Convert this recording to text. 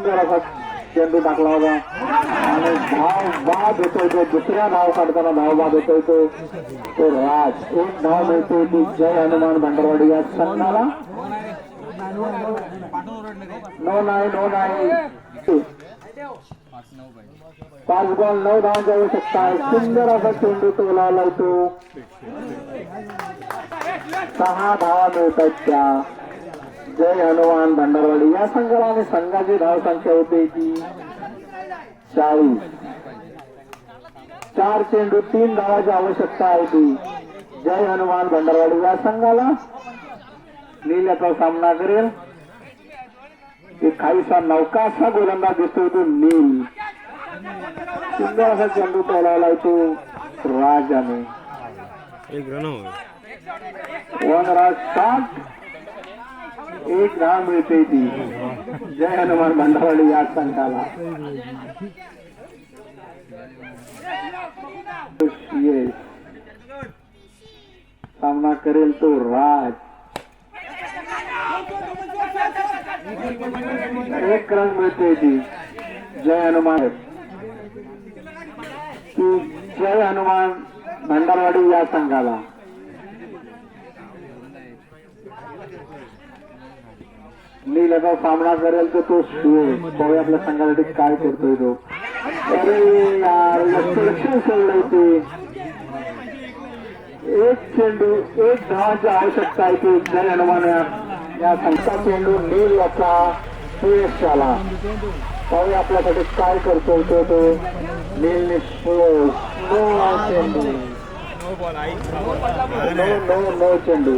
सुंदर असा चेंडू टाकला होता आणि धाव बाद होतोय तो, दुसऱ्या धाव काढताना धाव बाद होतोय तो राज. एक धाव मिळते ती जय हनुमान भांडरवाडी या संघाला. नो नाही 5 बॉल 9 धावांची आवश्यकता आहे. सुंदर असा चेंडू तो लावलाय तो. 6 धावा मिळतात त्या जय हनुमान भांडरवाडी या संघाला आणि संघाची धाव संख्या होते ती 40. 4 चेंडू 3 धावाची आवश्यकता आहे ती जय हनुमान भांडरवाडी या संघाला. नील याचा सामना करेल. एक काहीसा नौकासा गोलंदाज दिसतोय तो नील. सुंदर असा चेंडू टोलावलाय तो राजाने. एक रन हो वन राज 7. 1 धाव मिळते ती जय हनुमान भांडरवाडी या संघाला. सामना करेल तो राज. 1 रन मिळते ती जय हनुमान जय हनुमान भांडरवाडी या संघाला. नील याचा सामना करेल तर तो पाहूया आपल्या संघासाठी काय करतोय तो. अरे यार लक्ष सोडलंय ते. 1 चेंडू 1 धावांची आवश्यकता आहे ती जय हनुमान या संघाचा चेंडू नील याचा सुयश आला. पाहूया आपल्यासाठी काय करतोय तो नील नो चेंडू नो चेंडू.